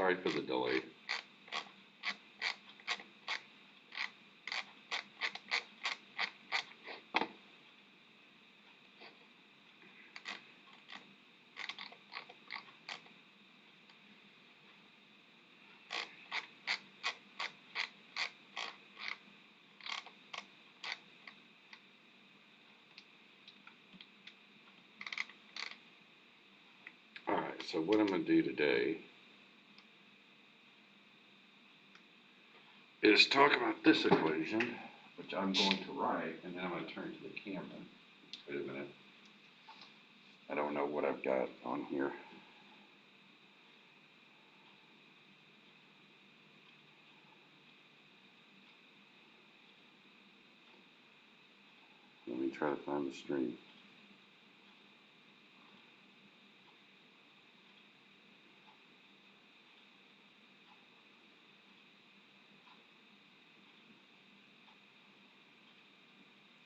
Sorry for the delay. Alright, so what I'm going to do today is talk about this equation, which I'm going to write, and then I'm going to turn to the camera. Wait a minute. I don't know what I've got on here. Let me try to find the stream.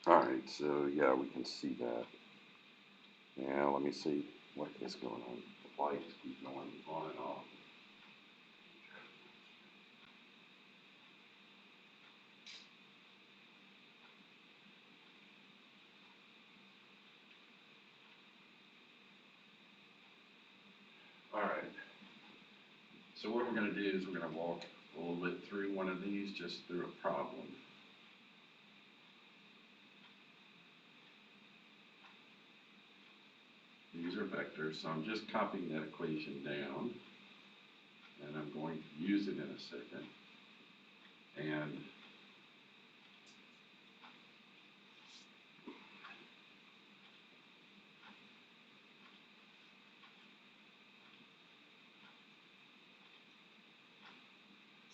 Alright, so yeah, we can see that. Now let me see what is going on. The lights keep going on and off. Alright, so what we're going to do is we're going to walk a little bit through one of these, just through a problem. These are vectors, so I'm just copying that equation down, and I'm going to use it in a second. And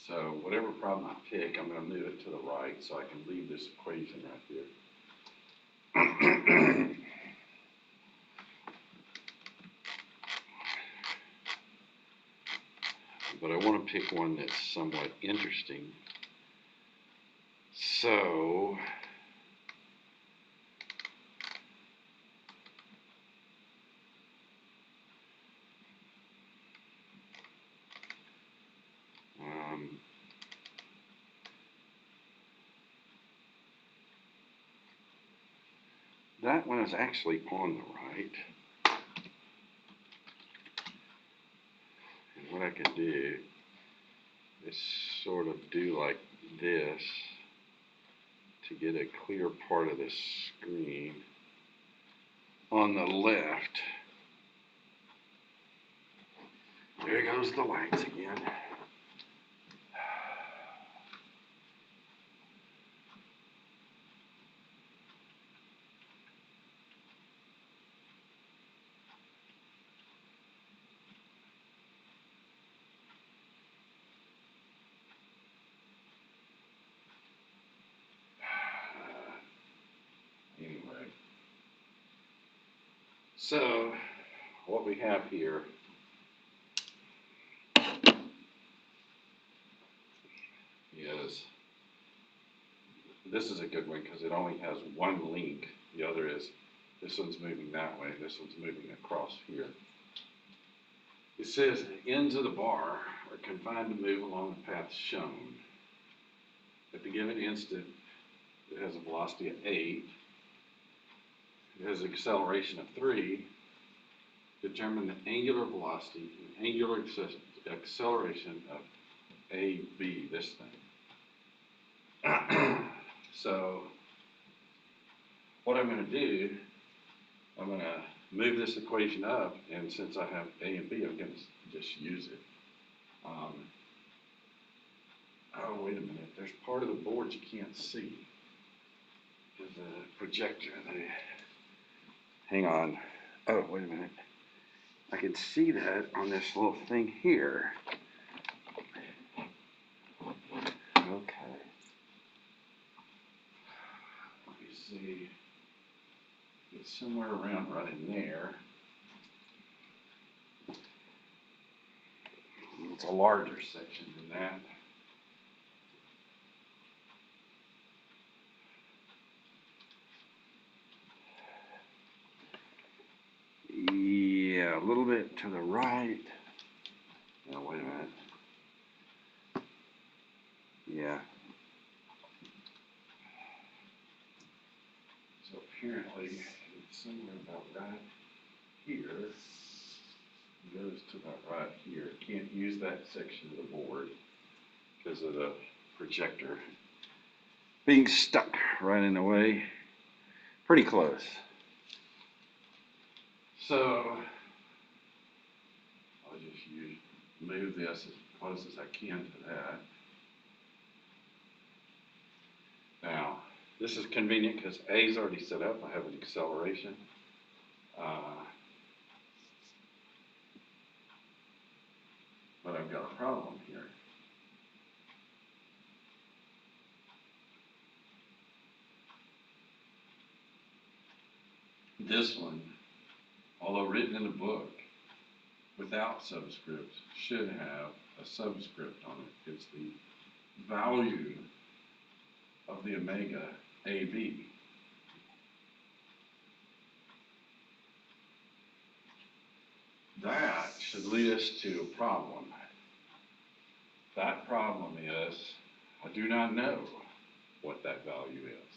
so whatever problem I pick, I'm going to move it to the right so I can leave this equation right here. But I want to pick one that's somewhat interesting. So that one is actually on the right. And what I can do is sort of do like this to get a clear part of the screen. On the left, there goes the lights again. Anyway, so what we have here is, this is a good one because it only has one link. The other is, this one's moving that way, this one's moving across here. It says the ends of the bar are confined to move along the path shown. At the given instant, it has a velocity of 8. It has an acceleration of 3. Determine the angular velocity and angular acceleration of AB, this thing. So what I'm going to do, I'm going to move this equation up, and since I have A and B, I'm going to just use it. Oh, wait a minute. There's part of the board you can't see. There's a projector. Hang on. Oh, wait a minute. I can see that on this little thing here. Okay. Let me see. It's somewhere around right in there. It's a larger section than that. Yeah, a little bit to the right. Now, wait a minute. apparently it's somewhere about right here. It goes to about right here. Can't use that section of the board because of the projector being stuck right in the way. Pretty close. So I'll just move this as close as I can to that. Now, this is convenient because A is already set up. I have an acceleration. But I've got a problem here. This one, although written in the book without subscripts, should have a subscript on it. It's the value of the omega AB. That should lead us to a problem. That problem is, I do not know what that value is.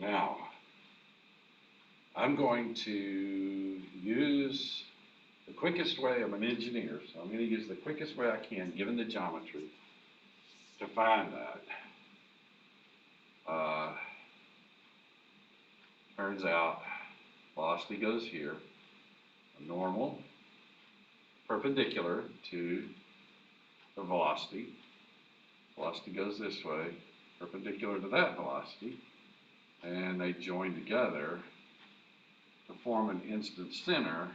Now, I'm going to use the quickest way. I'm an engineer, so I'm going to use the quickest way I can, given the geometry, to find that. Turns out velocity goes here, a normal, perpendicular to the velocity. Velocity goes this way, perpendicular to that velocity, and they join together to form an instant center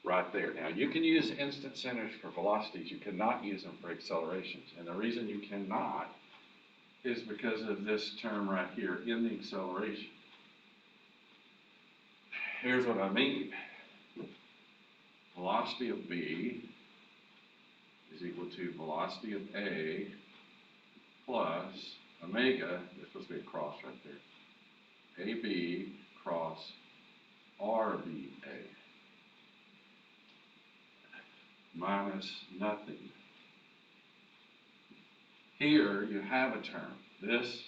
right there. Now, you can use instant centers for velocities. You cannot use them for accelerations. And the reason you cannot is because of this term right here in the acceleration. Here's what I mean. Velocity of B is equal to velocity of A plus omega, there's supposed to be a cross right there, AB cross RBA minus nothing. Here you have a term. This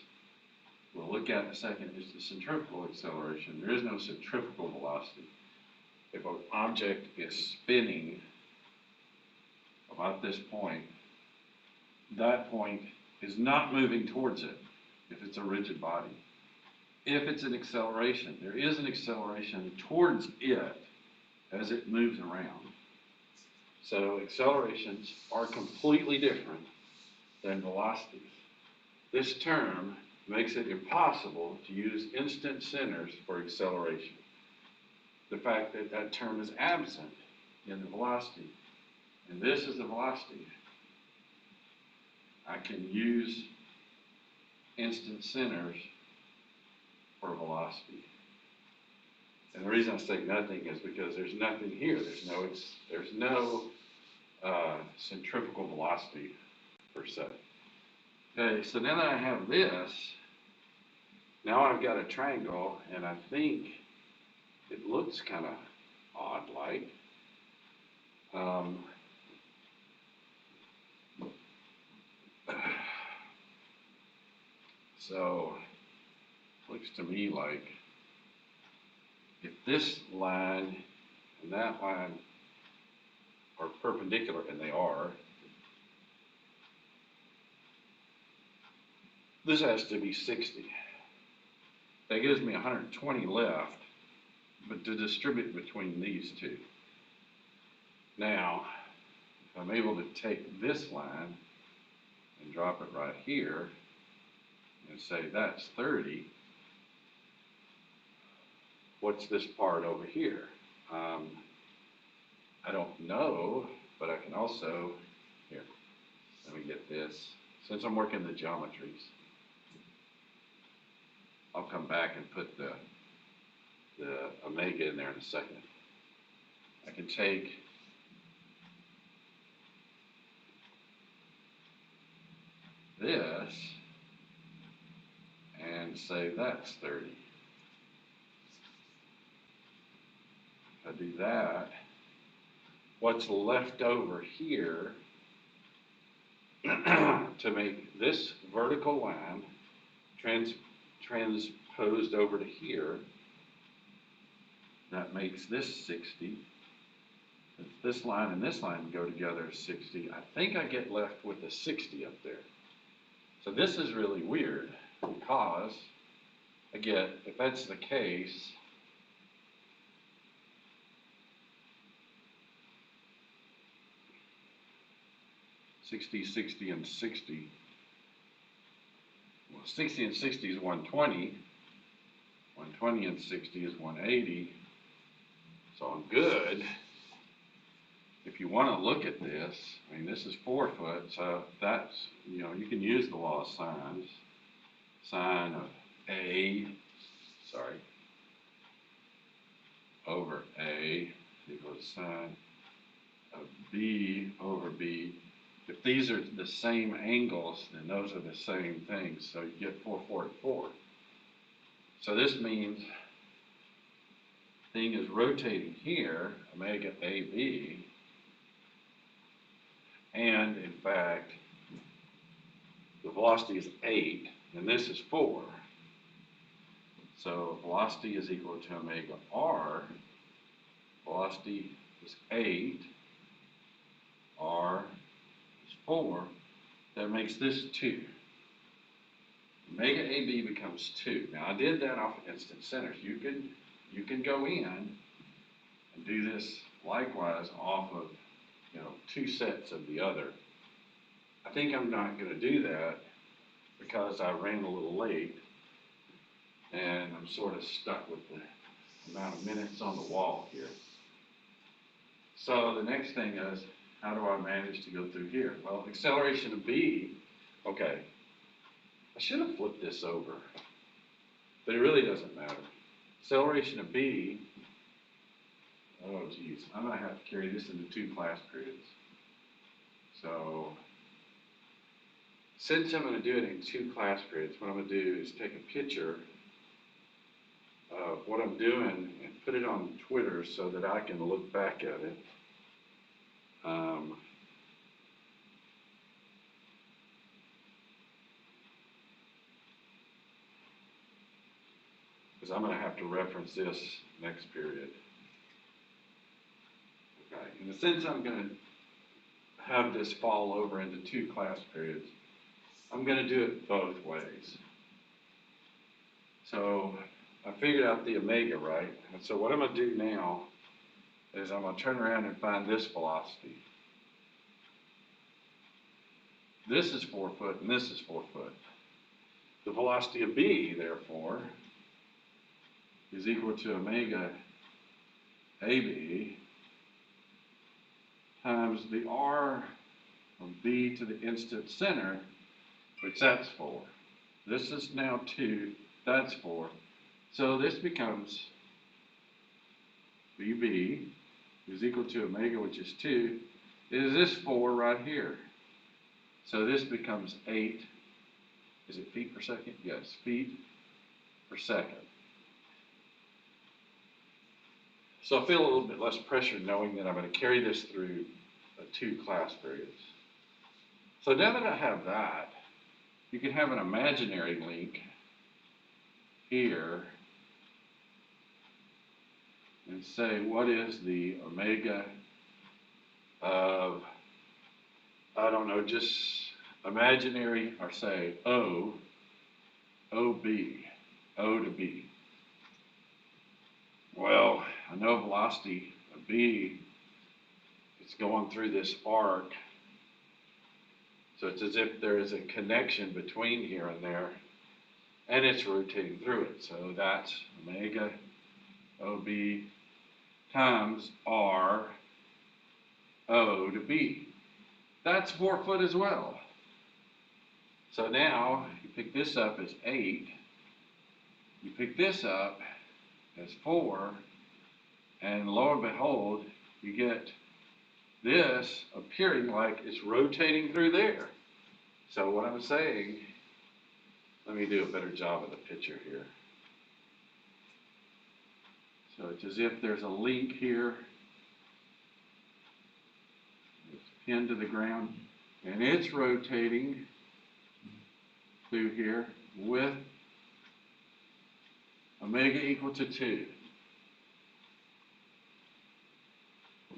we'll look at in a second is the centrifugal acceleration. There is no centrifugal velocity. If an object is spinning about this point, that point is not moving towards it if it's a rigid body. If it's an acceleration, there is an acceleration towards it as it moves around. So accelerations are completely different than velocities. This term makes it impossible to use instant centers for acceleration. The fact that that term is absent in the velocity, and this is the velocity, I can use instant centers for velocity. And the reason I say nothing is because there's nothing here. There's no centrifugal velocity per se. Okay, so now that I have this, now I've got a triangle, and I think it looks kind of odd-like. So, looks to me like if this line and that line are perpendicular, and they are, this has to be 60. That gives me 120 left, but to distribute between these two. Now, if I'm able to take this line and drop it right here and say that's 30, what's this part over here? I don't know, but I can also, here, let me get this. Since I'm working the geometries, I'll come back and put the omega in there in a second. I can take this and say that's 30. If I do that, what's left over here to make this vertical line transposed over to here, that makes this 60. If this line and this line go together is 60. I think I get left with a 60 up there. So this is really weird because, again, if that's the case, $60, 60, and 60. Well, 60 and 60 is 120. 120 and 60 is 180. So I'm good. If you want to look at this, I mean, this is 4 foot, so that's, you know, you can use the law of sines. Sine of A, over A equals sine of B over B. If these are the same angles, then those are the same things, so you get 444. So this means thing is rotating here, omega AB, and in fact, the velocity is 8, and this is 4. So velocity is equal to omega R. Velocity is 8. R is 4. That makes this 2. Omega AB becomes 2. Now I did that off of instant centers. You can go in and do this likewise off of, you know, 2 sets of the other. I think I'm not going to do that because I ran a little late and I'm sort of stuck with the amount of minutes on the wall here. So the next thing is, how do I manage to go through here? Well, acceleration of B, okay, I should have flipped this over, but it really doesn't matter. Acceleration of B, oh geez, I'm going to have to carry this into 2 class periods. So since I'm going to do it in 2 class periods, what I'm going to do is take a picture of what I'm doing and put it on Twitter so that I can look back at it. Because I'm going to have to reference this next period. Okay, and since I'm going to have this fall over into 2 class periods, I'm going to do it both ways. So I figured out the omega, right? And so what I'm going to do now is I'm going to turn around and find this velocity. This is 4 foot and this is 4 foot. The velocity of B, therefore, is equal to omega AB times the R of B to the instant center, which that's 4. This is now 2, that's 4. So this becomes BB is equal to omega, which is 2, is this 4 right here. So this becomes 8, is it feet per second? Yes, feet per second. So I feel a little bit less pressure knowing that I'm going to carry this through 2 class periods. So now that I have that, you can have an imaginary link here and say, what is the omega of, I don't know, just imaginary, or say O, OB, O to B. Well, I know velocity of B is going through this arc, so it's as if there is a connection between here and there, and it's rotating through it. So that's omega OB times R O to B. That's 4 foot as well. So now you pick this up as 8, you pick this up as 4, and lo and behold, you get this appearing like it's rotating through there. So what I'm saying, let me do a better job of the picture here. So it's as if there's a link here, it's pinned to the ground, and it's rotating through here with omega equal to 2.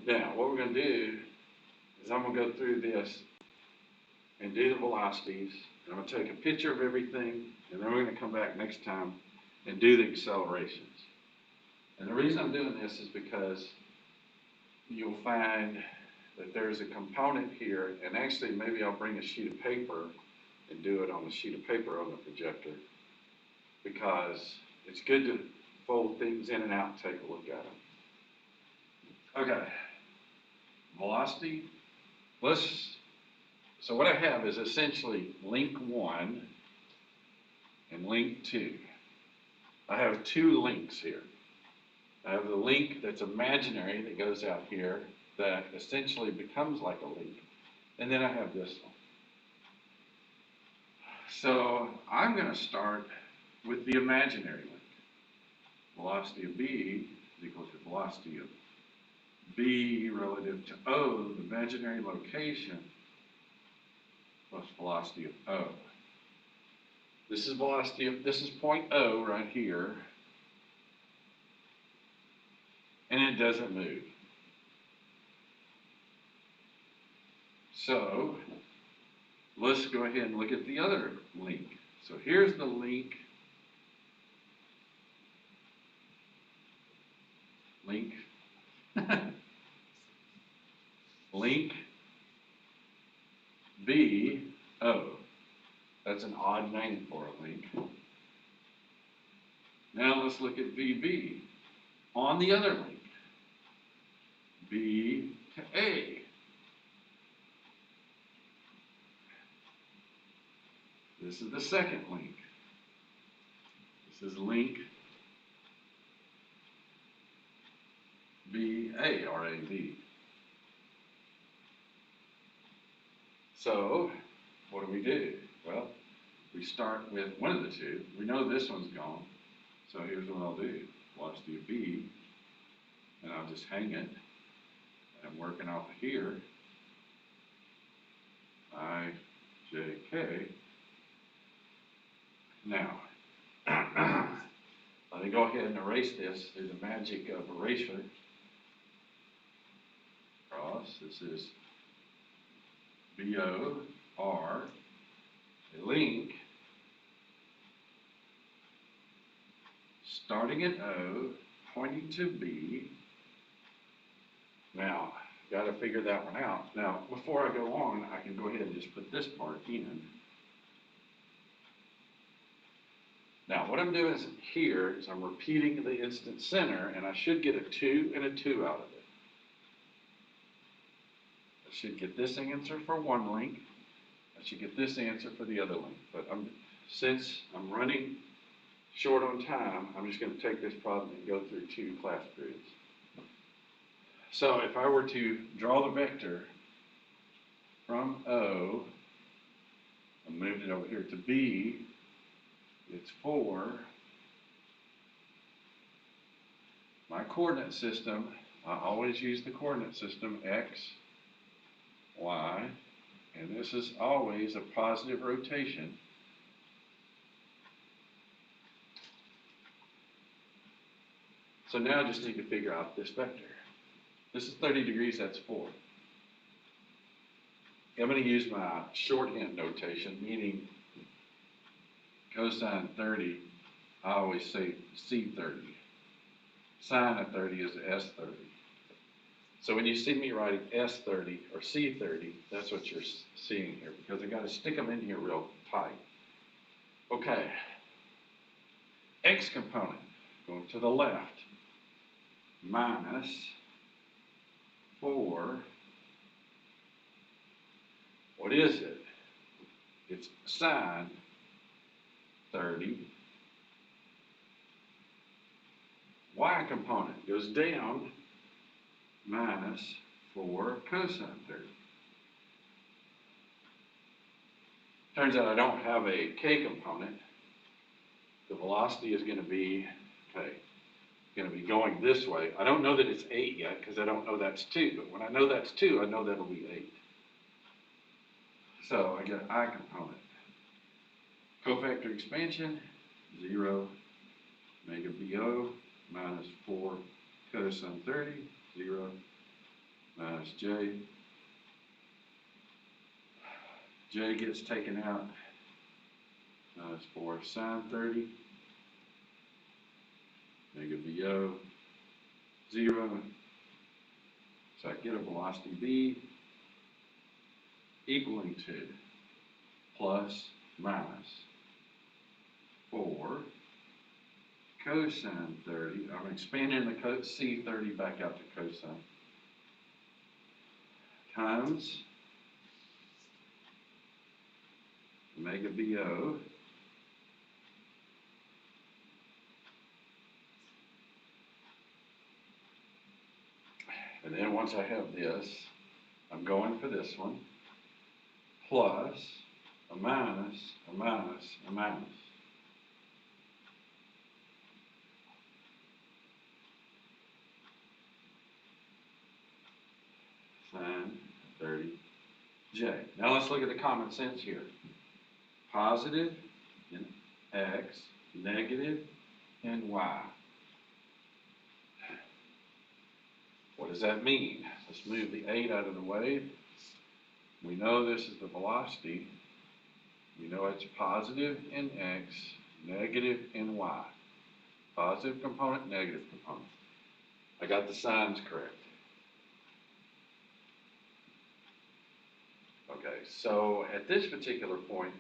Now, what we're going to do is I'm going to go through this and do the velocities. I'm going to take a picture of everything, and then we're going to come back next time and do the accelerations. And the reason I'm doing this is because you'll find that there's a component here, and actually maybe I'll bring a sheet of paper and do it on a sheet of paper on the projector, because it's good to fold things in and out and take a look at them. Okay, velocity. So what I have is essentially link 1 and link 2. I have 2 links here. I have the link that's imaginary that goes out here that essentially becomes like a link. And then I have this one. So I'm going to start with the imaginary link. Velocity of B is equal to velocity of B relative to O, the imaginary location, plus velocity of O. This is velocity of, this is point O right here. And it doesn't move. So let's go ahead and look at the other link. So here's the link. Link B, O. That's an odd name for a link. Now let's look at VB on the other link. B to A. This is the second link. This is link BA, or AB. So, what do? Well, we start with one of the 2. We know this one's gone. So here's what I'll do. Velocity of B, and I'll just hang it. I'm working off of here. I, J, K. Now, let me go ahead and erase this through the magic of erasure. Cross, this is BO, R, a link, starting at O, pointing to B. Now, got to figure that one out. Now, before I go on, I can go ahead and just put this part in. Now, what I'm doing here is I'm repeating the instant center, and I should get a 2 and a 2 out of it. I should get this answer for one link. I should get this answer for the other link. But since I'm running short on time, I'm just going to take this problem and go through 2 class periods. So if I were to draw the vector from O, I moved it over here to B, it's 4. My coordinate system, I always use the coordinate system X, Y, and this is always a positive rotation. So now I just need to figure out this vector. This is 30 degrees, that's 4. I'm going to use my shorthand notation, meaning cosine 30, I always say C30. Sine of 30 is S30. So when you see me writing S30 or C30, that's what you're seeing here, because I got to stick them in here real tight. Okay. X component, going to the left, minus 4. What is it? It's sine 30. Y component goes down, minus 4 cosine 30. Turns out I don't have a K component. The velocity is going to be, going this way. I don't know that it's 8 yet because I don't know that's 2, but when I know that's 2, I know that'll be 8. So I get an I component. Cofactor expansion, 0, omega BO minus 4 cosine 30, 0, minus J. J gets taken out, minus 4 sine 30, omega BO, 0. So I get a velocity B equaling to plus minus 4 cosine 30. I'm expanding the C30 back out to cosine times omega BO and then once I have this, I'm going for this one, plus a minus, a minus, a minus. Sine 30J. Now let's look at the common sense here. Positive in X, negative in Y. What does that mean? Let's move the 8 out of the way. We know this is the velocity. We know it's positive in X, negative in Y. Positive component, negative component. I got the signs correct. Okay, so at this particular point,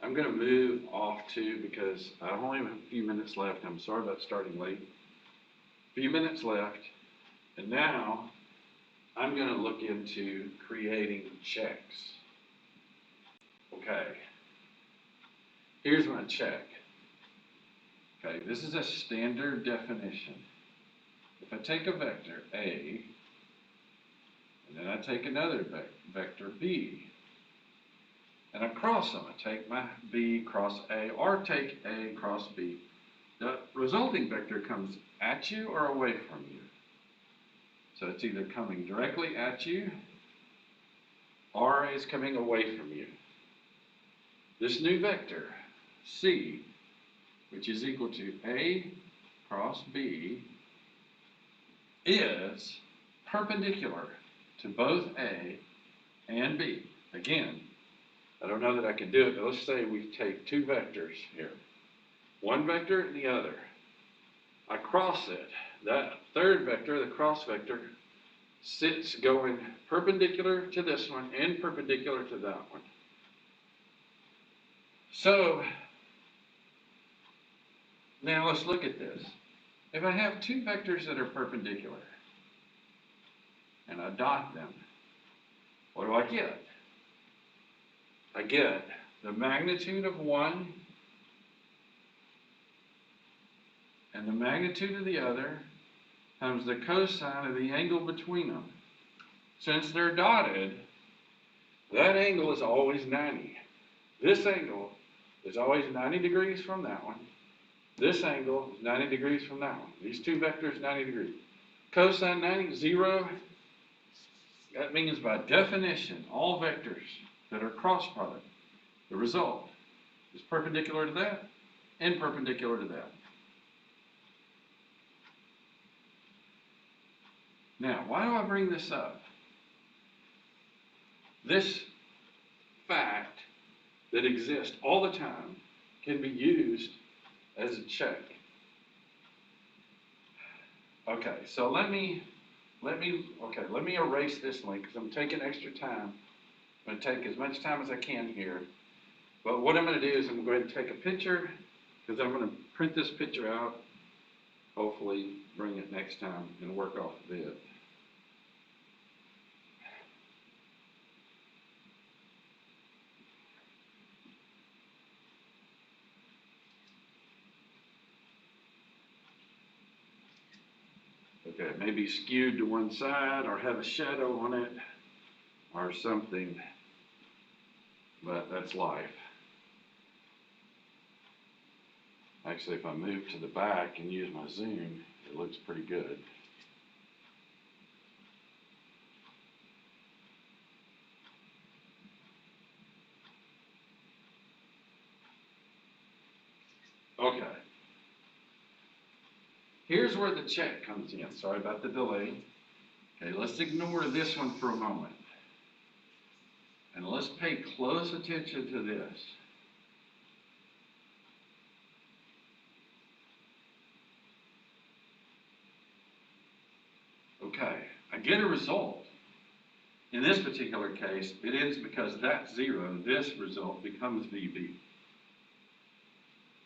I'm going to move off to, because I only have a few minutes left. I'm sorry about starting late. A few minutes left, and now I'm going to look into creating checks. Okay, here's my check. Okay, this is a standard definition. If I take a vector A, and then I take another vector B, and I cross them, I take my B cross A, or take A cross B, the resulting vector comes at you or away from you. So it's either coming directly at you, or is coming away from you. This new vector, C, which is equal to A cross B, is perpendicular to both A and B. Again, I don't know that I can do it, but let's say we take two vectors here. One vector and the other. I cross it. That third vector, the cross vector, sits going perpendicular to this one and perpendicular to that one. So, now let's look at this. If I have two vectors that are perpendicular, and I dot them, what do I get? I get the magnitude of one and the magnitude of the other times the cosine of the angle between them. Since they're dotted, that angle is always 90. This angle is always 90 degrees from that one. This angle is 90 degrees from that one. These two vectors, 90 degrees. Cosine 90, 0. That means by definition, all vectors that are cross product, the result is perpendicular to that and perpendicular to that. Now, why do I bring this up? This fact that exists all the time can be used as a check. Okay, so let me erase this link because I'm taking extra time. I'm going to take as much time as I can here. But what I'm going to do is I'm going to take a picture because I'm going to print this picture out, hopefully bring it next time and work off of it. Okay, maybe skewed to one side or have a shadow on it or something, but that's life. Actually, if I move to the back and use my zoom, it looks pretty good. Okay, Here's where the check comes in. Sorry about the delay. Okay, let's ignore this one for a moment. And let's pay close attention to this. Okay, I get a result. In this particular case, it ends because that's 0. This result becomes VB.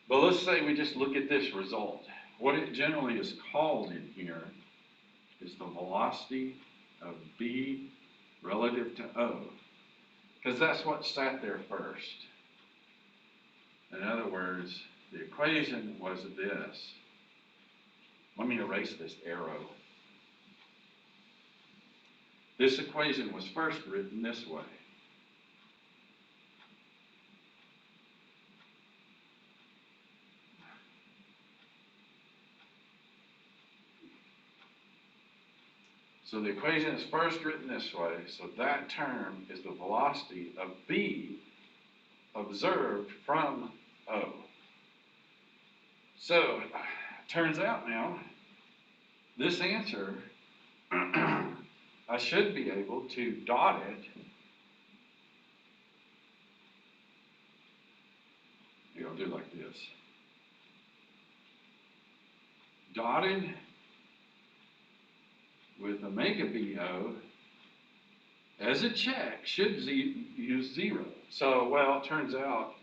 But let's say we just look at this result. What it generally is called in here is the velocity of B relative to O, because that's what sat there first. In other words, the equation was this. Let me erase this arrow. This equation was first written this way. So the equation is first written this way, so that term is the velocity of B observed from O. So it turns out now, this answer, I should be able to dot it. Here, I'll do like this. Dotted with omega BO as a check should use 0. So, well, it turns out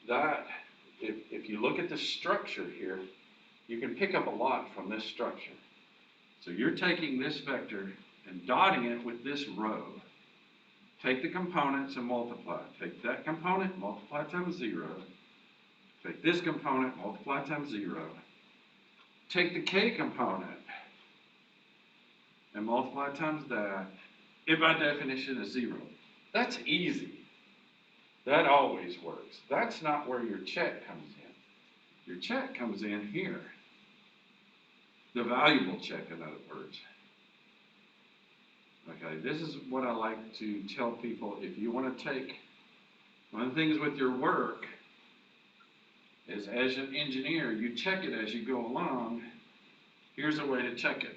that if you look at the structure here, you can pick up a lot from this structure. So you're taking this vector and dotting it with this row. Take the components and multiply. Take that component, multiply times 0. Take this component, multiply times 0. Take the k component and multiply times that. It by definition is 0. That's easy. That always works. That's not where your check comes in. Your check comes in here. The valuable check, in other words. Okay, this is what I like to tell people. If you want to take, one of the things with your work is, as an engineer, you check it as you go along. Here's a way to check it.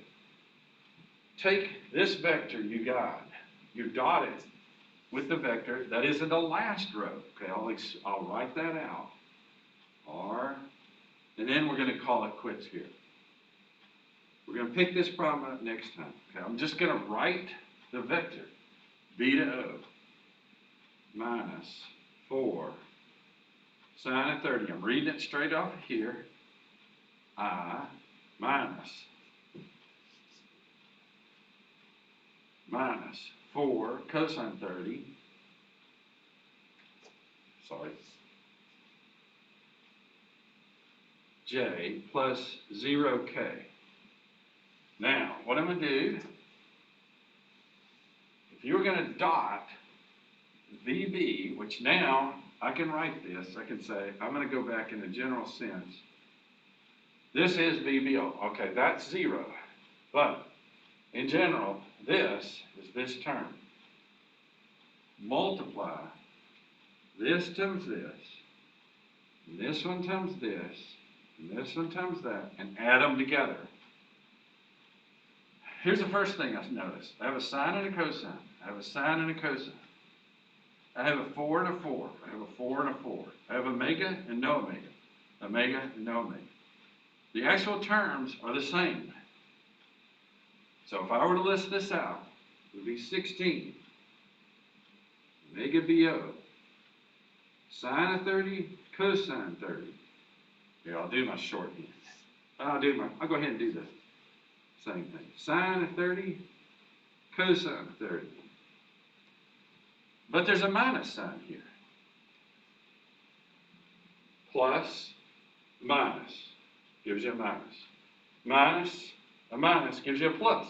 Take this vector you got, you dot it with the vector that is in the last row. Okay, I'll write that out. R, and then we're going to call it quits here. We're going to pick this problem up next time. Okay, I'm just going to write the vector, B to O, minus 4 sine of 30. I'm reading it straight off of here. I minus 4 cosine 30. Sorry. J plus 0k. Now, what I'm going to do, if you were going to dot VB, which now I can write this, I can say, I'm going to go back in a general sense. This is VBO. Okay, that's 0. But in general, this is this term. Multiply this times this, and this one times this, and this one times that, and add them together. Here's the first thing I noticed. I have a sine and a cosine. I have a sine and a cosine. I have a 4 and a 4. I have a 4 and a 4. I have omega and no omega. Omega and no omega. The actual terms are the same. So if I were to list this out, it would be 16 omega BO, sine of 30, cosine 30. Here, I'll do my shorthand. I'll go ahead and do the same thing. Sine of 30, cosine of 30. But there's a minus sign here. Plus, minus gives you a minus. Minus, a minus gives you a plus.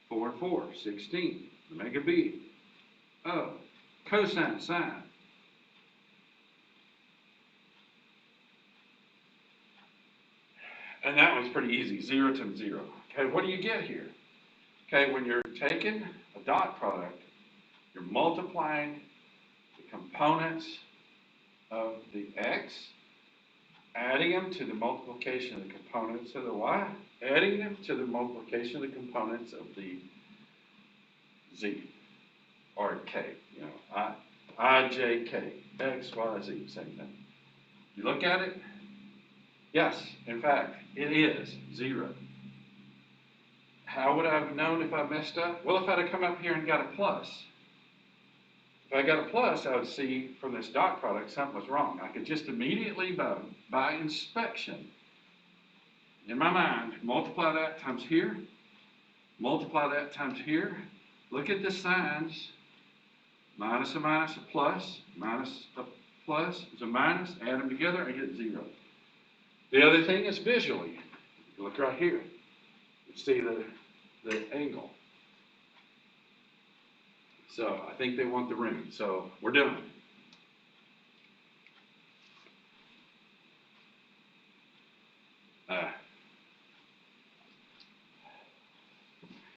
4 and 4, 16. Omega B. Oh, cosine, sine. And that one's pretty easy, 0 times 0. Okay, what do you get here? Okay, when you're taking a dot product, you're multiplying the components of the x adding them to the multiplication of the components of the y, adding them to the multiplication of the components of the z, or k, you know, I, j, k, x, y, z, same thing. You look at it, yes, in fact, it is 0. How would I have known if I messed up? Well, if I'd have come up here and got a plus. If I got a plus, I would see from this dot product something was wrong. I could just immediately, by inspection, in my mind, multiply that times here, multiply that times here. Look at the signs. Minus a minus, a plus, minus a plus is a minus. Add them together, I get 0. The other thing is visually. Look right here. You see the angle. So I think they want the ring. So we're done.